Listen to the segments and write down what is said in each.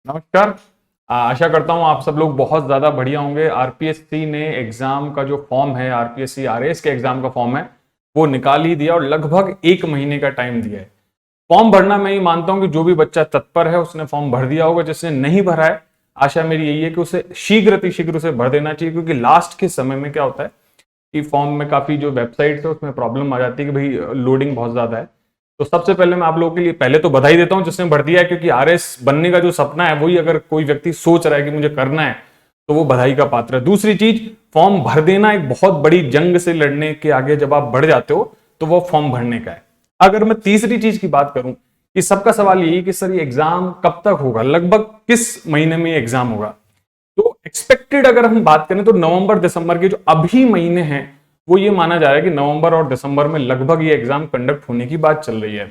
नमस्कार। आशा करता हूँ आप सब लोग बहुत ज़्यादा बढ़िया होंगे। आरपीएससी ने एग्ज़ाम का जो फॉर्म है, आरपीएससी आरएएस के एग्ज़ाम का फॉर्म है, वो निकाल ही दिया और लगभग 1 महीने का टाइम दिया है। फॉर्म भरना मैं ये मानता हूँ कि जो भी बच्चा तत्पर है उसने फॉर्म भर दिया होगा। जिसने नहीं भरा है, आशा मेरी यही है कि उसे शीघ्र उसे भर देना चाहिए, क्योंकि लास्ट के समय में क्या होता है कि फॉर्म में काफ़ी जो वेबसाइट है उसमें प्रॉब्लम आ जाती है कि भाई लोडिंग बहुत ज़्यादा है। तो सबसे पहले मैं आप लोगों के लिए पहले तो बधाई देता हूं जिसने भर दिया है, क्योंकि आरएस बनने का जो सपना है वही अगर कोई व्यक्ति सोच रहा है कि मुझे करना है तो वो बधाई का पात्र है। दूसरी चीज, फॉर्म भर देना एक बहुत बड़ी जंग से लड़ने के आगे जब आप बढ़ जाते हो तो वो फॉर्म भरने का है। अगर मैं तीसरी चीज की बात करूं कि सबका सवाल यही कि सर ये एग्जाम कब तक होगा, लगभग किस महीने में एग्जाम होगा, तो एक्सपेक्टेड अगर हम बात करें तो नवंबर दिसंबर के जो अभी महीने हैं वो ये माना जा रहा है कि नवंबर और दिसंबर में लगभग ये एग्जाम कंडक्ट होने की बात चल रही है।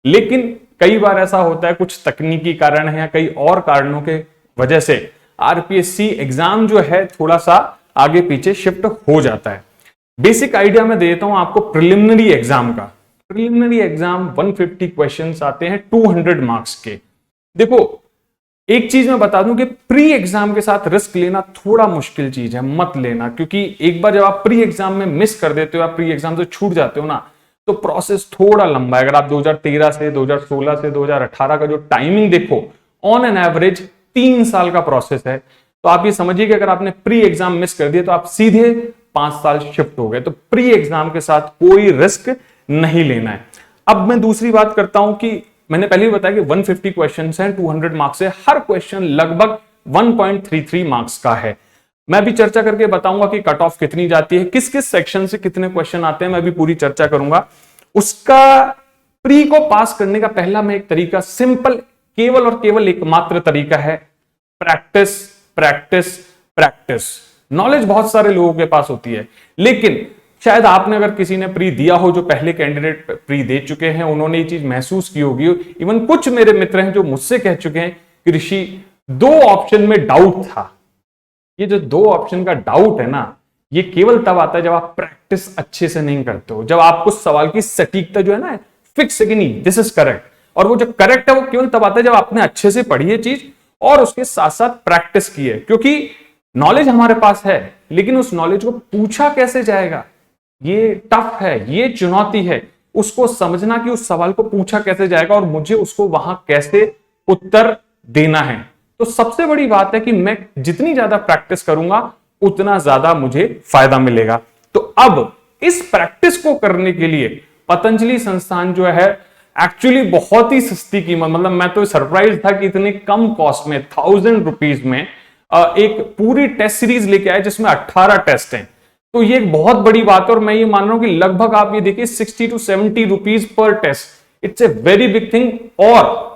लेकिन कई बार ऐसा होता है, कुछ तकनीकी कारण है या कई और कारणों के वजह से आरपीएससी एग्जाम जो है थोड़ा सा आगे पीछे शिफ्ट हो जाता है। बेसिक आइडिया मैं देता हूं आपको प्रिलिमिनरी एग्जाम का। प्रिलिमिनरी एग्जाम 150 क्वेश्चंस आते हैं 200 मार्क्स के। देखो, एक चीज मैं बता दूं कि प्री एग्जाम के साथ रिस्क लेना थोड़ा मुश्किल चीज है, मत लेना। क्योंकि एक बार जब आप प्री एग्जाम में मिस कर देते हो या प्री एग्जाम से छूट जाते हो ना, तो प्रोसेस थोड़ा लंबा है। अगर आप 2013 से 2016 से 2018 का जो टाइमिंग देखो, ऑन एन एवरेज 3 साल का प्रोसेस है। तो आप ये समझिए कि अगर आपने प्री एग्जाम मिस कर दिया तो आप सीधे 5 साल शिफ्ट हो गए। तो प्री एग्जाम के साथ कोई रिस्क नहीं लेना है। अब मैं दूसरी बात करता हूं कि मैंने पहले ही बताया कि 150 क्वेश्चंस हैं, 200 मार्क्स है। हर क्वेश्चन लगभग 1.33 मार्क्स का है। मैं भी चर्चा करके बताऊंगा कि कट ऑफ कितनी जाती है, किस किस सेक्शन से कितने क्वेश्चन आते हैं, मैं भी पूरी चर्चा करूंगा। उसका प्री को पास करने का पहला मैं एक तरीका, सिंपल, केवल और केवल एकमात्र तरीका है प्रैक्टिस, प्रैक्टिस, प्रैक्टिस। नॉलेज बहुत सारे लोगों के पास होती है, लेकिन शायद आपने, अगर किसी ने प्री दिया हो, जो पहले कैंडिडेट प्री दे चुके हैं, उन्होंने ये चीज महसूस की होगी। इवन कुछ मेरे मित्र हैं जो मुझसे कह चुके हैं कि ऋषि 2 ऑप्शन में डाउट था। ये जो 2 ऑप्शन का डाउट है ना, ये केवल तब आता है जब आप प्रैक्टिस अच्छे से नहीं करते हो, जब आपको सवाल की सटीकता जो है ना, फिक्स है कि नहीं, दिस इज करेक्ट। और वो जो करेक्ट है वो केवल तब आता है जब आपने अच्छे से पढ़ी है चीज और उसके साथ साथ प्रैक्टिस की है। क्योंकि नॉलेज हमारे पास है, लेकिन उस नॉलेज को पूछा कैसे जाएगा, ये टफ है, ये चुनौती है। उसको समझना कि उस सवाल को पूछा कैसे जाएगा और मुझे उसको वहां कैसे उत्तर देना है। तो सबसे बड़ी बात है कि मैं जितनी ज्यादा प्रैक्टिस करूंगा उतना ज्यादा मुझे फायदा मिलेगा। तो अब इस प्रैक्टिस को करने के लिए पतंजलि संस्थान जो है एक्चुअली बहुत ही सस्ती कीमत, मतलब मैं तो सरप्राइज था कि इतने कम कॉस्ट में 1000 रुपीज में एक पूरी टेस्ट सीरीज लेके आए जिसमें 18 टेस्ट हैं। तो ये एक बहुत बड़ी बात है और मैं ये मान रहा हूं कि लगभग आप ये देखिए 60 to 70 रुपीज पर test. It's a very big thing. और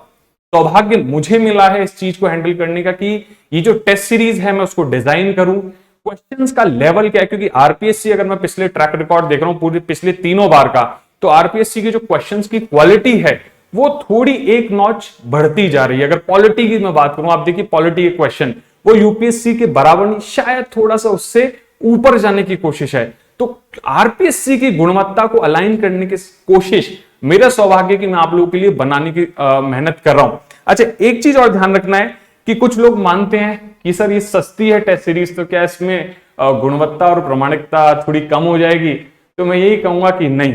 सौभाग्य मुझे मिला है इस चीज को हैंडल करने का कि ये जो टेस्ट सीरीज है मैं उसको डिजाइन करूं, क्वेश्चंस का लेवल क्या है। क्योंकि आरपीएससी, अगर मैं पिछले ट्रैक रिकॉर्ड देख रहा हूं पूरे पिछले 3 बार का, तो आरपीएससी की जो क्वेश्चंस की क्वालिटी है वो थोड़ी एक नॉच बढ़ती जा रही है। अगर पॉलिटी की मैं बात करूं, आप देखिए पॉलिटी के क्वेश्चन वो यूपीएससी के बराबर नहीं, शायद थोड़ा सा उससे ऊपर जाने की कोशिश है। तो आरपीएससी की गुणवत्ता को अलाइन करने की कोशिश मेरा सौभाग्य कि मैं आप लोगों के लिए बनाने की मेहनत कर रहा हूं। अच्छा, एक चीज और ध्यान रखना है कि कुछ लोग मानते हैं कि सर ये सस्ती है टेस्ट सीरीज, तो क्या इसमें गुणवत्ता और प्रामाणिकता थोड़ी कम हो जाएगी? तो मैं यही कहूंगा कि नहीं।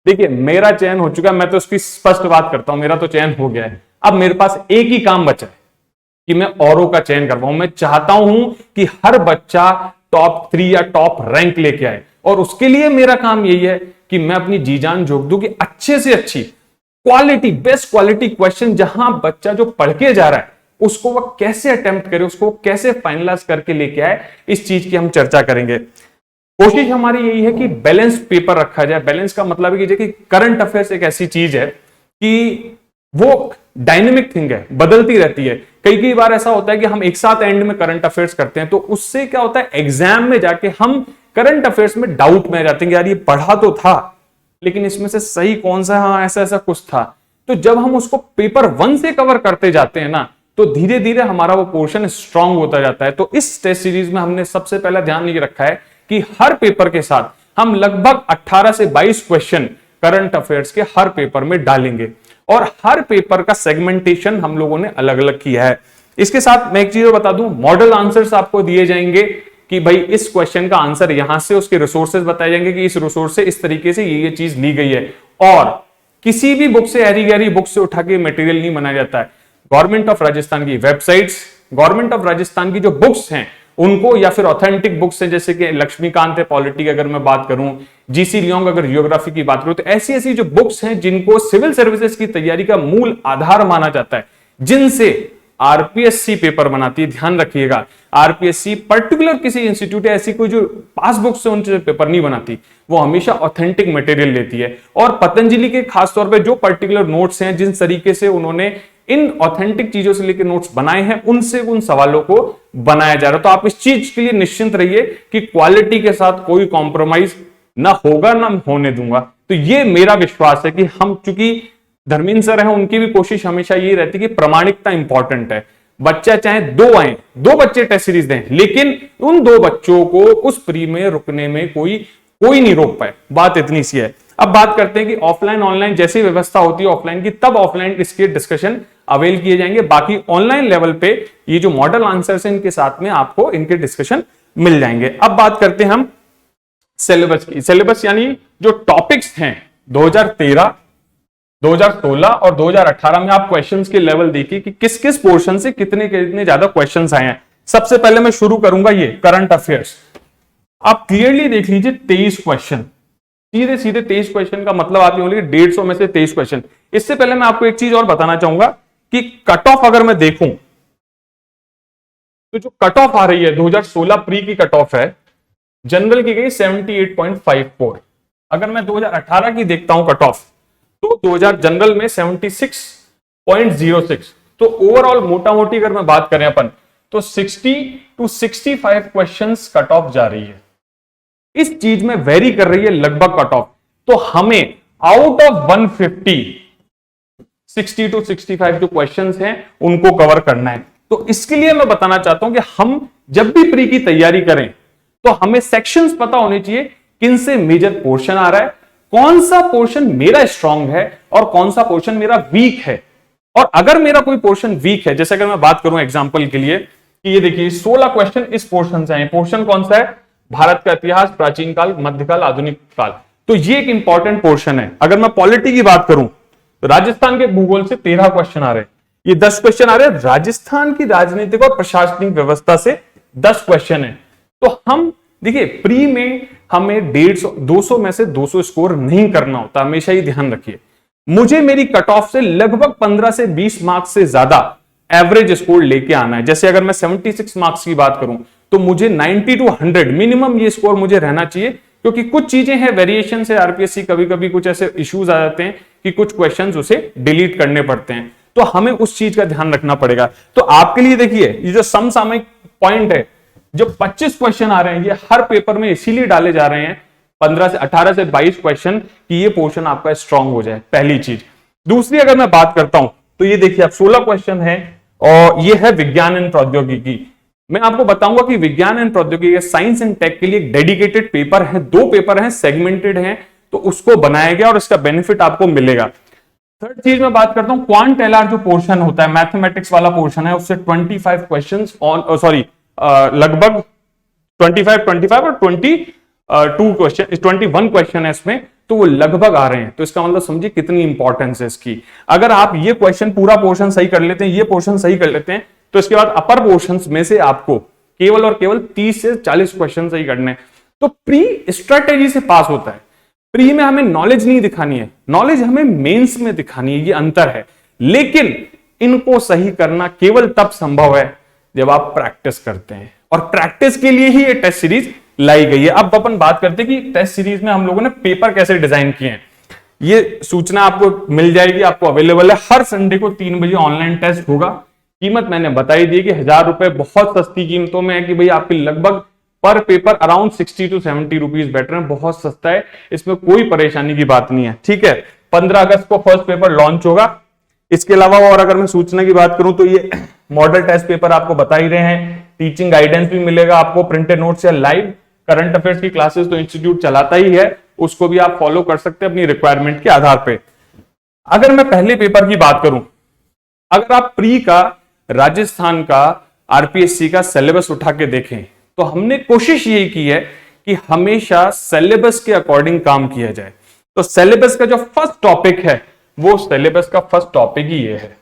देखिए, मेरा चयन हो चुका है, मैं तो उसकी स्पष्ट बात करता हूं, मेरा तो चयन हो गया है। अब मेरे पास एक ही काम बचा है कि मैं औरों का चयन करवाऊं। मैं चाहता हूं कि हर बच्चा टॉप 3 या टॉप रैंक लेके आए, और उसके लिए मेरा काम यही है कि मैं अपनी जी जान झोंक दूं कि अच्छे से अच्छी क्वालिटी, बेस्ट क्वालिटी क्वेश्चन जहां बच्चा जो पढ़ के जा रहा है उसको वह कैसे अटेम्प्ट करे, उसको कैसे फाइनलाइज करके लेके आए, इस चीज की हम चर्चा करेंगे। कोशिश हमारी यही है कि बैलेंस पेपर रखा जाए। बैलेंस का मतलब है कि करंट अफेयर्स एक ऐसी चीज है कि वो डायनेमिक थिंग है, बदलती रहती है। कई बार ऐसा होता है कि हम एक साथ एंड में करंट अफेयर्स करते हैं, तो उससे क्या होता है, एग्जाम में जाके हम करंट अफेयर्स में डाउट में जाते हैं, यार ये पढ़ा तो था लेकिन इसमें से सही कौन सा, हाँ ऐसा ऐसा कुछ था। तो जब हम उसको पेपर 1 से कवर करते जाते हैं ना, तो धीरे धीरे हमारा वो पोर्शन स्ट्रांग होता जाता है। तो इस टेस्ट सीरीज में हमने सबसे पहला ध्यान ये रखा है कि हर पेपर के साथ हम लगभग 18 से 22 क्वेश्चन करंट अफेयर्स के हर पेपर में डालेंगे, और हर पेपर का सेगमेंटेशन हम लोगों ने अलग अलग किया है। इसके साथ मैं एक चीज बता दूं, मॉडल आंसर्स आपको दिए जाएंगे कि भाई इस क्वेश्चन का आंसर यहां से, उसके रिसोर्सेज बताए जाएंगे कि इस रिसोर्स से इस तरीके से ये चीज ली गई है, और किसी भी बुक से, हरी गहरी बुक से उठा के मटेरियल नहीं बनाया जाता है। गवर्नमेंट ऑफ राजस्थान की वेबसाइट्स, गवर्नमेंट ऑफ राजस्थान की जो बुक्स हैं उनको, या फिर ऑथेंटिक बुक्स हैं, जैसे कि लक्ष्मीकांत है पॉलिटी की अगर मैं बात करूं, जीसी लियोंग अगर जियोग्राफी की बात करूं, तो ऐसी ऐसी जो बुक्स हैं जिनको सिविल सर्विसेज की तैयारी का मूल आधार माना जाता है, जिनसे आरपीएससी पेपर बनाती है। ध्यान रखिएगा, आरपीएससी पर्टिकुलर किसी इंस्टीट्यूट ऐसी कोई जो पासबुक से उनसे पेपर नहीं बनाती, वो हमेशा ऑथेंटिक मटेरियल लेती है। और पतंजलि के खासतौर पे जो पर्टिकुलर नोट्स हैं, जिन तरीके से उन्होंने इन ऑथेंटिक चीजों से लेकर नोट्स बनाए हैं, उनसे उन सवालों को बनाया जा रहा है। तो आप इस चीज के लिए निश्चिंत रहिए कि क्वालिटी के साथ कोई कॉम्प्रोमाइज ना होगा, ना होने दूंगा। तो ये मेरा विश्वास है कि हम, चूंकि धर्मेंद्र सर हैं, उनकी भी कोशिश हमेशा ये रहती है कि प्रामाणिकता इंपॉर्टेंट है। बच्चा चाहे 2 आए, 2 बच्चे टेस्ट सीरीज दें, लेकिन उन 2 बच्चों को उस प्री में रुकने में कोई नहीं रोक पाए। बात इतनी सी है। अब बात करते हैं कि ऑफलाइन ऑनलाइन जैसी व्यवस्था होती है ऑफलाइन की, तब ऑफलाइन इसके डिस्कशन अवेल किए जाएंगे। बाकी ऑनलाइन लेवल पे ये जो मॉडल आंसर्स हैं, इनके साथ में आपको इनके डिस्कशन मिल जाएंगे। अब बात करते हैं हम सिलेबस की। सिलेबस यानी जो टॉपिक्स हैं 2013, 2016 और 2018 में आप क्वेश्चंस के लेवल देखिए कि किस किस पोर्शन से कितने कितने ज्यादा क्वेश्चंस आए हैं। सबसे पहले मैं शुरू करूंगा ये करंट अफेयर्स। आप क्लियरली देख लीजिए 23 क्वेश्चन, सीधे सीधे 23 क्वेश्चन का मतलब आप ये बोलिए 150 में से 23 क्वेश्चन। इससे पहले मैं आपको एक चीज और बताना चाहूंगा कि कट ऑफ अगर मैं देखूं तो जो कट ऑफ आ रही है 2016 प्री की कट ऑफ है, जनरल की गई 78.54। अगर मैं 2018 की देखता हूं कट ऑफ, तो 2000 जनरल में 76.06। तो ओवरऑल मोटा मोटी अगर मैं बात करें अपन, तो 60 to 65 क्वेश्चंस कट ऑफ जा रही है। इस चीज में वेरी कर रही है लगभग कट ऑफ। तो हमें आउट ऑफ 150 60 to 65 जो क्वेश्चंस हैं उनको कवर करना है। तो इसके लिए मैं बताना चाहता हूं कि हम जब भी प्री की तैयारी करें तो हमें सेक्शंस पता होने चाहिए, किन से मेजर पोर्शन आ रहा है, कौन सा पोर्शन मेरा स्ट्रांग है और कौन सा पोर्शन मेरा वीक है। और अगर मेरा कोई पोर्शन वीक है, जैसे अगर मैं बात करूं एग्जांपल के लिए कि ये देखिए 16 क्वेश्चन इस पोर्शन से आए। पोर्शन कौन सा है? भारत का इतिहास, प्राचीन काल, मध्यकाल, आधुनिक काल। तो ये एक इंपॉर्टेंट पोर्शन है। अगर मैं पॉलिटी की बात करूं तो राजस्थान के भूगोल से 13 क्वेश्चन आ रहे हैं, ये 10 क्वेश्चन आ रहे हैं। राजस्थान की राजनीतिक और प्रशासनिक व्यवस्था से 10 क्वेश्चन है। तो हम देखिए प्री में हमें 150 200 में से 200 स्कोर नहीं करना होता, हमेशा ही ध्यान रखिए। मुझे मेरी कट ऑफ से लगभग 15 से 20 मार्क्स से ज्यादा एवरेज स्कोर लेके आना है। जैसे अगर मैं 76 मार्क्स की बात करूं तो मुझे 90 to 100 मिनिमम ये स्कोर मुझे रहना चाहिए, क्योंकि कुछ चीजें हैं वेरिएशन से आरपीएससी कभी कभी कुछ ऐसे इश्यूज आ जाते हैं कि कुछ क्वेश्चंस उसे डिलीट करने पड़ते हैं, तो हमें उस चीज का ध्यान रखना पड़ेगा। तो आपके लिए देखिए ये जो समसामयिक पॉइंट है, जो 25 क्वेश्चन आ रहे हैं, ये हर पेपर में इसीलिए डाले जा रहे हैं 18 से 22 क्वेश्चन कि ये पोर्शन आपका स्ट्रांग हो जाए, पहली चीज। दूसरी अगर मैं बात करता हूं तो ये देखिए आप 16 क्वेश्चन है और ये है विज्ञान एंड प्रौद्योगिकी। मैं आपको बताऊंगा कि विज्ञान एंड प्रौद्योगिकी साइंस एंड टेक के लिए एक डेडिकेटेड पेपर है, 2 पेपर हैं, सेगमेंटेड हैं, तो उसको बनाया गया और इसका बेनिफिट आपको मिलेगा। थर्ड चीज मैं बात करता हूं क्वांट एलआर जो पोर्शन होता है, मैथमेटिक्स वाला पोर्शन है, उससे 25 क्वेश्चन लगभग 25 और 21 क्वेश्चन है इसमें, तो वो लगभग आ रहे हैं। तो इसका मतलब समझिए कितनी इंपॉर्टेंस है इसकी। अगर आप ये क्वेश्चन पूरा पोर्शन सही कर लेते हैं, ये पोर्शन सही कर लेते हैं, तो इसके बाद अपर पोर्शंस में से आपको केवल और केवल 30 से 40 क्वेश्चन सही करने हैं। तो प्री स्ट्रेटेजी से पास होता है। प्री में हमें नॉलेज नहीं दिखानी है, नॉलेज हमें मेंस में दिखानी है, ये अंतर है। लेकिन इनको सही करना केवल तब संभव है जब आप प्रैक्टिस करते हैं, और प्रैक्टिस के लिए ही ये टेस्ट सीरीज लाई गई है। अब अपन बात करते हैं कि टेस्ट सीरीज में हम लोगों ने पेपर कैसे डिजाइन किए हैं। ये सूचना आपको मिल जाएगी, आपको अवेलेबल है। हर संडे को 3 बजे ऑनलाइन टेस्ट होगा। कीमत मैंने बताई दी कि 1000 रुपए बहुत सस्ती कीमतों में है कि भाई आपकी लगभग पर paper around 60 to 70 rupees better है, बहुत सस्ता है, इसमें कोई परेशानी की बात नहीं है। ठीक है, 15 अगस्त को फर्स्ट पेपर लॉन्च होगा। इसके अलावा और अगर मैं सूचना की बात करूं तो ये मॉडल टेस्ट पेपर आपको बता ही रहे हैं, टीचिंग गाइडेंस भी मिलेगा आपको, प्रिंटेड नोट्स या लाइव करंट अफेयर्स की क्लासेस तो इंस्टीट्यूट चलाता ही है, उसको भी आप फॉलो कर सकते हैं अपनी रिक्वायरमेंट के आधार पे। अगर मैं पहले पेपर की बात करूं, अगर आप प्री का राजस्थान का आरपीएससी का सिलेबस उठा के देखें तो हमने कोशिश यही की है कि हमेशा सिलेबस के अकॉर्डिंग काम किया जाए। तो सिलेबस का जो फर्स्ट टॉपिक है वो सिलेबस का फर्स्ट टॉपिक ही ये है।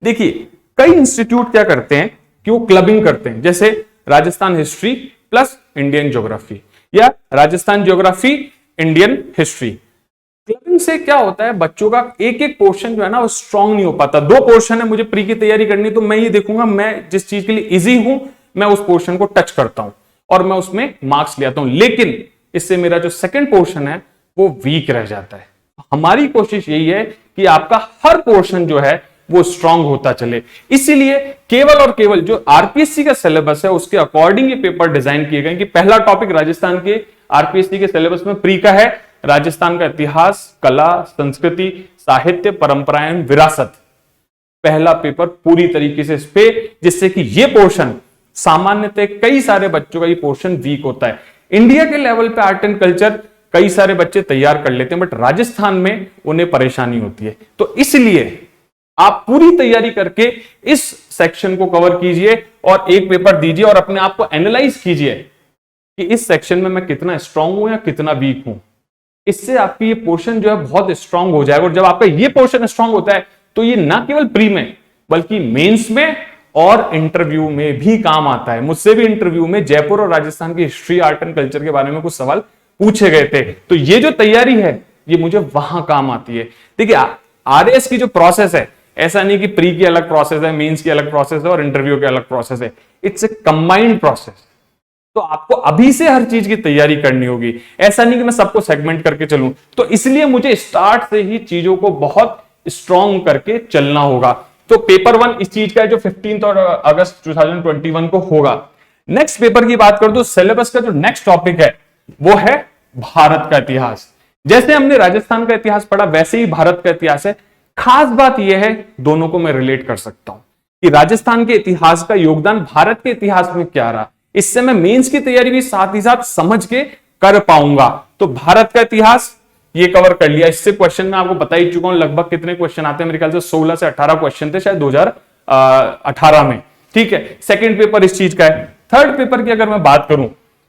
देखिए कई इंस्टीट्यूट क्या करते हैं कि वो क्लबिंग करते हैं, जैसे Rajasthan history plus Indian geography या Rajasthan geography Indian history. Clubbing से क्या होता है, बच्चों का एक एक पोर्शन जो है ना वो स्ट्रांग नहीं हो पाता। 2 पोर्शन है, मुझे प्री की तैयारी करनी, तो मैं ये देखूंगा मैं जिस चीज के लिए इजी हूं मैं उस पोर्शन को टच करता हूं और मैं उसमें मार्क्स ले आता हूं, लेकिन इससे मेरा जो सेकंड पोर्शन है वो वीक रह जाता है। हमारी कोशिश यही है कि आपका हर पोर्शन जो है वो स्ट्रांग होता चले। इसीलिए केवल और केवल जो आरपीएससी का सिलेबस है उसके अकॉर्डिंग ये पेपर डिजाइन किए गए कि पहला टॉपिक राजस्थान के आरपीएससी के सिलेबस में प्री का है राजस्थान का इतिहास, कला, संस्कृति, साहित्य, परंपराएं, विरासत। पहला पेपर पूरी तरीके से इस पे, जिससे कि ये पोर्शन सामान्यतः कई सारे बच्चों का ये पोर्शन वीक होता है। इंडिया के लेवल पे आर्ट एंड कल्चर कई सारे बच्चे तैयार कर लेते हैं, बट राजस्थान में उन्हें परेशानी होती है। तो इसलिए आप पूरी तैयारी करके इस सेक्शन को कवर कीजिए और एक पेपर दीजिए और अपने आप को एनालाइज कीजिए कि इस सेक्शन में मैं कितना स्ट्रांग हूं या कितना वीक हूं। इससे आपकी ये पोर्शन जो है बहुत स्ट्रांग हो जाएगा और जब आपका ये पोर्शन स्ट्रांग होता है तो ये ना केवल प्री में बल्कि मेंस में और इंटरव्यू में भी काम आता है। मुझसे भी इंटरव्यू में जयपुर और राजस्थान की हिस्ट्री, आर्ट एंड कल्चर के बारे में कुछ सवाल पूछे गए थे, तो ये जो तैयारी है ये मुझे वहां काम आती है। देखिए आरएस की जो प्रोसेस है, ऐसा नहीं कि प्री की अलग प्रोसेस है, मेंस की अलग प्रोसेस है और इंटरव्यू की अलग प्रोसेस है। It's a combined process. तो आपको अभी से हर चीज की तैयारी करनी होगी, ऐसा नहीं कि मैं सबको सेगमेंट करके चलूं। तो इसलिए मुझे स्टार्ट से ही चीजों को बहुत स्ट्रॉन्ग करके चलना होगा। तो पेपर 1 इस चीज का है जो 15 अगस्त 2021 को होगा। नेक्स्ट पेपर की बात करूं तो सिलेबस का जो नेक्स्ट टॉपिक है वो है भारत का इतिहास। जैसे हमने राजस्थान का इतिहास पढ़ा वैसे ही भारत का इतिहास है। खास बात यह है, दोनों को मैं रिलेट कर सकता हूं कि राजस्थान के इतिहास का योगदान भारत के इतिहास में क्या रहा। इससे मैं मेंस की तैयारी भी साथ ही साथ समझ के कर पाऊंगा। तो भारत का इतिहास ये कवर कर लिया। इससे क्वेश्चन मैं आपको बता ही चुका हूं लगभग कितने क्वेश्चन आते हैं, मेरे ख्याल से 16 से 18 क्वेश्चन थे शायद 2018 में। ठीक है, सेकंड पेपर इस चीज का है। थर्ड पेपर की अगर मैं बात करूं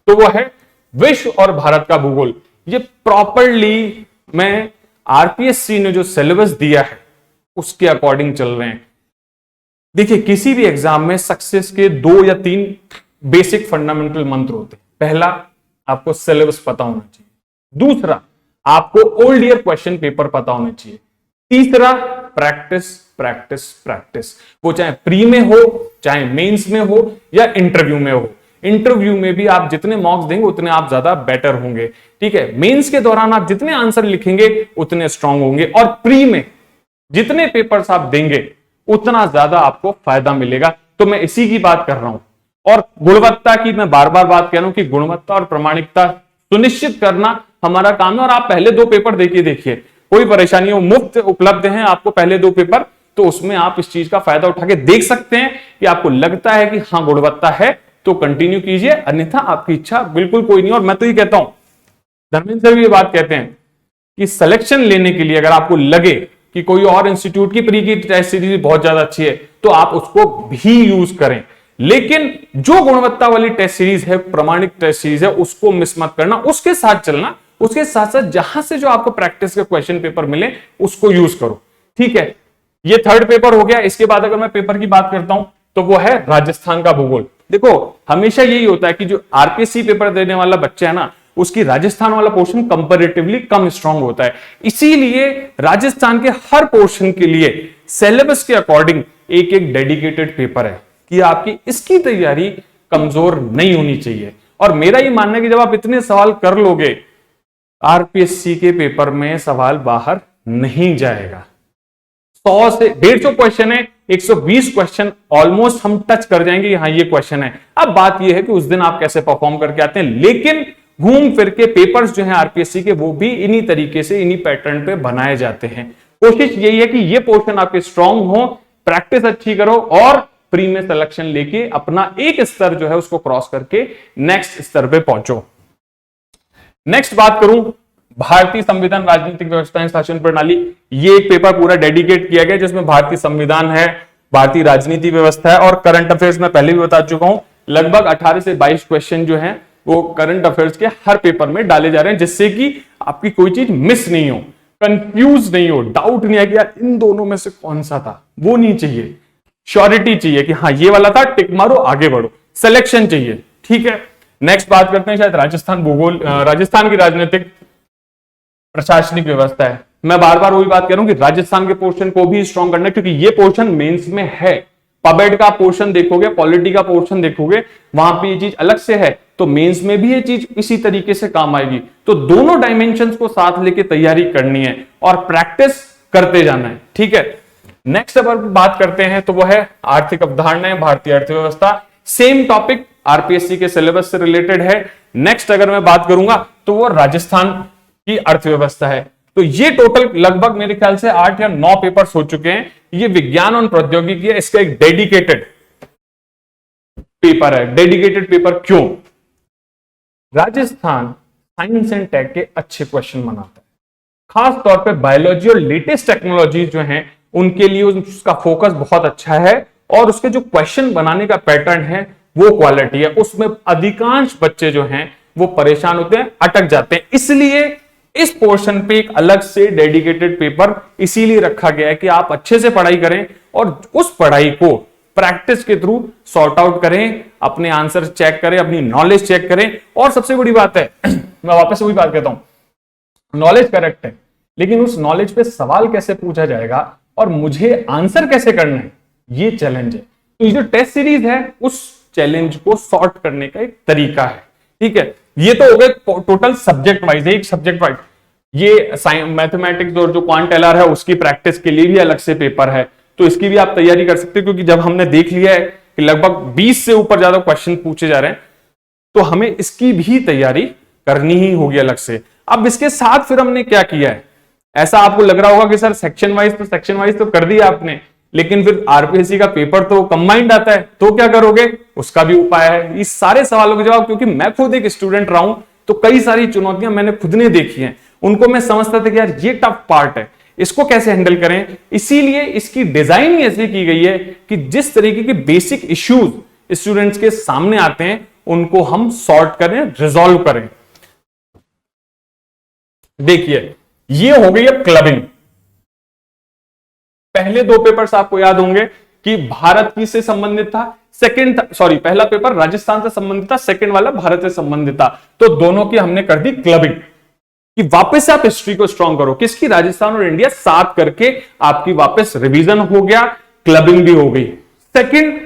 तो वो है विश्व और भारत का भूगोल। ये प्रॉपरली मैं आरपीएससी ने जो सिलेबस दिया है उसके अकॉर्डिंग चल रहे हैं। देखिए किसी भी एग्जाम में सक्सेस के 2 या 3 बेसिक फंडामेंटल मंत्र होते हैं। पहला, आपको सिलेबस पता होना चाहिए। दूसरा, आपको ओल्ड ईयर क्वेश्चन पेपर पता होना चाहिए। तीसरा, प्रैक्टिस प्रैक्टिस प्रैक्टिस, वो चाहे प्री में हो, चाहे मेंस में हो या इंटरव्यू में हो। इंटरव्यू में भी आप जितने मॉक्स देंगे उतने आप ज्यादा बेटर होंगे। ठीक है, मेंस के दौरान आप जितने आंसर लिखेंगे उतने स्ट्रांग होंगे और प्री में जितने पेपर्स आप देंगे उतना ज्यादा आपको फायदा मिलेगा। तो मैं इसी की बात कर रहा हूं। और गुणवत्ता की मैं बार बार बात कर रहा हूं कि गुणवत्ता और प्रामाणिकता सुनिश्चित करना हमारा काम है। और आप पहले 2 पेपर देखिए, कोई परेशानी हो, मुफ्त उपलब्ध है आपको पहले 2 पेपर, तो उसमें आप इस चीज का फायदा उठा के देख सकते हैं कि आपको लगता है कि हाँ गुणवत्ता है तो कंटिन्यू कीजिए, अन्यथा आपकी इच्छा बिल्कुल कोई नहीं। और मैं तो ये कहता हूं, धर्मेंद्र सर भी ये बात कहते हैं कि सिलेक्शन लेने के लिए अगर आपको लगे कि कोई और इंस्टीट्यूट की प्री की टेस्ट सीरीज बहुत ज्यादा अच्छी है तो आप उसको भी यूज करें, लेकिन जो गुणवत्ता वाली टेस्ट सीरीज है, प्रमाणित टेस्ट सीरीज है, उसको मिस मत करना, उसके साथ चलना। उसके साथ साथ जहां से जो आपको प्रैक्टिस के क्वेश्चन पेपर मिले उसको यूज करो। ठीक है, ये थर्ड पेपर हो गया। इसके बाद अगर मैं पेपर की बात करता हूं तो वो है राजस्थान का भूगोल। देखो हमेशा यही होता है कि जो आरपीएससी पेपर देने वाला बच्चा है ना, उसकी राजस्थान वाला पोर्शन कंपैरेटिवली कम स्ट्रांग होता है। इसीलिए राजस्थान के हर पोर्शन के लिए सिलेबस के अकॉर्डिंग एक एक डेडिकेटेड पेपर है कि आपकी इसकी तैयारी कमजोर नहीं होनी चाहिए। और मेरा ये मानना है कि जब आप इतने सवाल कर लोगे, आरपीएससी के पेपर में सवाल बाहर नहीं जाएगा। 100 से 150 क्वेश्चन है, 120 क्वेश्चन ऑलमोस्ट हम टच कर जाएंगे कि हाँ ये क्वेश्चन है। अब बात ये है कि उस दिन आप कैसे परफॉर्म करके आते हैं, लेकिन घूम फिर के पेपर्स जो हैं आरपीएससी के वो भी इन्हीं तरीके से, इन्हीं पैटर्न पे बनाए जाते हैं। कोशिश यही है कि ये पोर्शन आपके स्ट्रांग हो, प्रैक्टिस अच्छी करो और प्री में सिलेक्शन लेके अपना एक स्तर जो है उसको क्रॉस करके नेक्स्ट स्तर पे पहुंचो। नेक्स्ट बात करूं, भारतीय संविधान, राजनीतिक व्यवस्था, शासन प्रणाली। ये एक पेपर पूरा डेडिकेट किया गया जिसमें भारतीय संविधान है, भारतीय राजनीति व्यवस्था है। और करंट अफेयर्स में पहले भी बता चुका हूं, लगभग 18 से 22 क्वेश्चन जो हैं वो करंट अफेयर्स के हर पेपर में डाले जा रहे हैं, जिससे कि आपकी कोई चीज मिस नहीं हो, कंफ्यूज नहीं हो, डाउट नहीं है कि यार इन दोनों में से कौन सा था, वो नहीं चाहिए। श्योरिटी चाहिए कि हाँ ये वाला था, टिक मारो आगे बढ़ो, सिलेक्शन चाहिए। ठीक है, नेक्स्ट बात करते हैं शायद राजस्थान भूगोल, राजस्थान की राजनीतिक प्रशासनिक व्यवस्था है। मैं बार बार वही बात कर रहा हूं कि राजस्थान के पोर्शन को भी स्ट्रॉन्ग करना है, क्योंकि ये पोर्शन मेंस में है। पबेड का पोर्शन देखोगे, पॉलिटी का पोर्शन देखोगे, वहां पे ये चीज अलग से है, तो मेंस में भी ये चीज इसी तरीके से काम आएगी। तो दोनों डायमेंशंस को साथ लेके तैयारी करनी है और प्रैक्टिस करते जाना है। ठीक है, नेक्स्ट अगर बात करते हैं तो वो है आर्थिक अवधारणाएं, भारतीय अर्थव्यवस्था। सेम टॉपिक आरपीएससी के सिलेबस से रिलेटेड है। नेक्स्ट अगर मैं बात करूंगा तो वो राजस्थान की अर्थव्यवस्था है। तो ये टोटल लगभग मेरे ख्याल से 8 या 9 पेपर्स हो चुके हैं। ये विज्ञान और प्रौद्योगिकी है, इसका एक डेडिकेटेड पेपर है। डेडिकेटेड पेपर क्यों? राजस्थान साइंस एंड टेक के अच्छे क्वेश्चन बनाता है, खास तौर पे बायोलॉजी और लेटेस्ट टेक्नोलॉजी जो हैं उनके लिए उसका फोकस बहुत अच्छा है, और उसके जो क्वेश्चन बनाने का पैटर्न है वो क्वालिटी है। उसमें अधिकांश बच्चे जो हैं वो परेशान होते हैं, अटक जाते हैं। इसलिए इस पोर्शन पे एक अलग से डेडिकेटेड पेपर इसीलिए रखा गया है कि आप अच्छे से पढ़ाई करें और उस पढ़ाई को प्रैक्टिस के थ्रू सॉर्ट आउट करें, अपने आंसर चेक करें, अपनी नॉलेज चेक करें। और सबसे बड़ी बात है मैं वापस से वही बात कहता हूं, नॉलेज करेक्ट है, लेकिन उस नॉलेज पे सवाल कैसे पूछा जाएगा और मुझे आंसर कैसे करना है, ये चैलेंज है। तो ये जो टेस्ट सीरीज है उस चैलेंज को सॉर्ट करने का एक तरीका है। ठीक है, ये तो हो गए टोटल सब्जेक्ट वाइज, एक सब्जेक्ट वाइज। ये मैथमेटिक्स और जो क्वांट एलआर है उसकी प्रैक्टिस के लिए भी अलग से पेपर है, तो इसकी भी आप तैयारी कर सकते हो। क्योंकि जब हमने देख लिया है कि लगभग 20 से ऊपर ज्यादा क्वेश्चन पूछे जा रहे हैं, तो हमें इसकी भी तैयारी करनी ही होगी अलग से। अब इसके साथ फिर हमने क्या किया है, ऐसा आपको लग रहा होगा कि सर सेक्शन वाइज तो कर दिया आपने, लेकिन फिर आरपीएससी का पेपर तो कंबाइंड आता है, तो क्या करोगे, उसका भी उपाय है। इस सारे सवालों के जवाब, क्योंकि मैं खुद एक स्टूडेंट रहा हूं, तो कई सारी चुनौतियां मैंने खुद ने देखी हैं, उनको मैं समझता था कि यार ये टफ पार्ट है, इसको कैसे हैंडल करें। इसीलिए इसकी डिजाइन ही ऐसी की गई है कि जिस तरीके के बेसिक इश्यूज स्टूडेंट्स के सामने आते हैं उनको हम सॉर्ट करें, रिजॉल्व करें। देखिए, ये हो गई अब क्लबिंग। पहले 2 पेपर्स आपको याद होंगे कि भारत की से संबंधित था, पहला पेपर राजस्थान से संबंधित था, सेकंड वाला भारत से संबंधित था। तो दोनों की हमने कर दी क्लबिंग कि वापस से आप हिस्ट्री को स्ट्रॉन्ग करो। किसकी? राजस्थान और इंडिया, साथ करके आपकी वापस रिवीजन हो गया, क्लबिंग भी हो गई। सेकंड,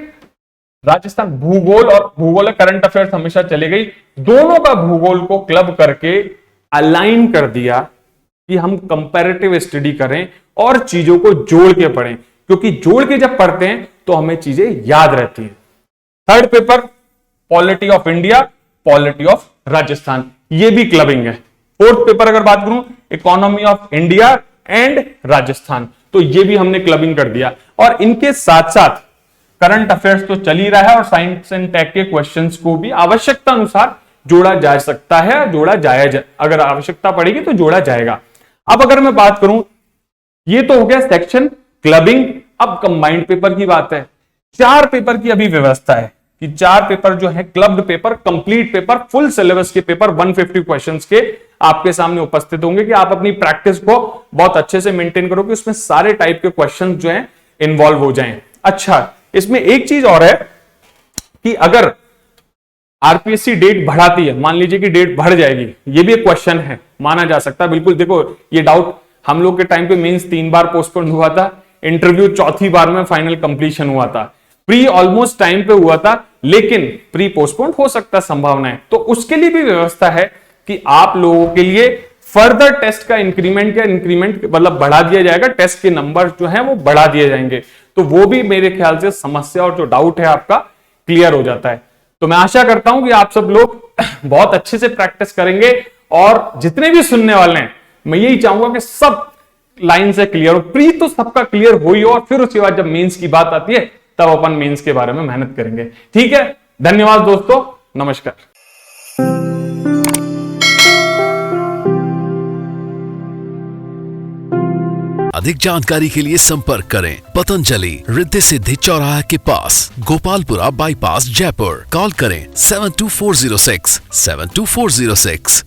राजस्थान भूगोल और भूगोल करंट अफेयर्स हमेशा चले गई, दोनों का भूगोल को क्लब करके अलाइन कर दिया कि हम कंपैरेटिव स्टडी करें और चीजों को जोड़ के पढ़ें, क्योंकि जोड़ के जब पढ़ते हैं तो हमें चीजें याद रहती हैं। Third paper polity of India, polity of Rajasthan, ये भी क्लबिंग है। फोर्थ पेपर अगर बात करूं, economy of India and Rajasthan, तो ये भी हमने क्लबिंग कर दिया। और इनके साथ साथ करंट अफेयर्स तो चल ही रहा है, और साइंस एंड टेक के क्वेश्चंस को भी आवश्यकता अनुसार जोड़ा जा सकता है, जोड़ा जाएगा, अगर आवश्यकता पड़ेगी तो जोड़ा जाएगा। अब अगर मैं बात करूं, ये तो हो गया सेक्शन क्लबिंग। अब कंबाइंड पेपर की बात है। 4 पेपर की अभी व्यवस्था है कि 4 पेपर जो है clubbed paper, complete paper, full syllabus के पेपर 150 क्वेश्चंस के आपके सामने उपस्थित होंगे कि आप अपनी प्रैक्टिस को बहुत अच्छे से मेंटेन करो कि उसमें सारे टाइप के क्वेश्चन जो हैं इन्वॉल्व हो जाएं। अच्छा, इसमें एक चीज और है कि अगर आरपीएससी डेट बढ़ाती है, मान लीजिए कि डेट बढ़ जाएगी, ये भी एक क्वेश्चन है, माना जा सकता है। बिल्कुल, देखो ये डाउट हम लोग के टाइम पे मेंस 3 बार पोस्टपोन हुआ था, इंटरव्यू चौथी बार में फाइनल कंप्लीशन हुआ था, प्री ऑलमोस्ट टाइम पे हुआ था, लेकिन प्री पोस्टपोन हो सकता संभावना है। तो उसके लिए भी व्यवस्था है कि आप लोगों के लिए फर्दर टेस्ट का इंक्रीमेंट मतलब बढ़ा दिया जाएगा, टेस्ट के नंबर जो है वो बढ़ा दिए जाएंगे। तो वो भी मेरे ख्याल से समस्या और जो डाउट है आपका क्लियर हो जाता है। तो मैं आशा करता हूं कि आप सब लोग बहुत अच्छे से प्रैक्टिस करेंगे, और जितने भी सुनने वाले हैं मैं यही चाहूंगा कि सब लाइन से क्लियर हो, प्री तो सबका क्लियर हो ही हो, और फिर उसके बाद जब मेंस की बात आती है तब अपन मेंस के बारे में मेहनत करेंगे। ठीक है, धन्यवाद दोस्तों, नमस्कार। अधिक जानकारी के लिए संपर्क करें पतंजलि रिद्धि सिद्धि चौराहा के पास, गोपालपुरा बाईपास, जयपुर। कॉल करें 72406 72406।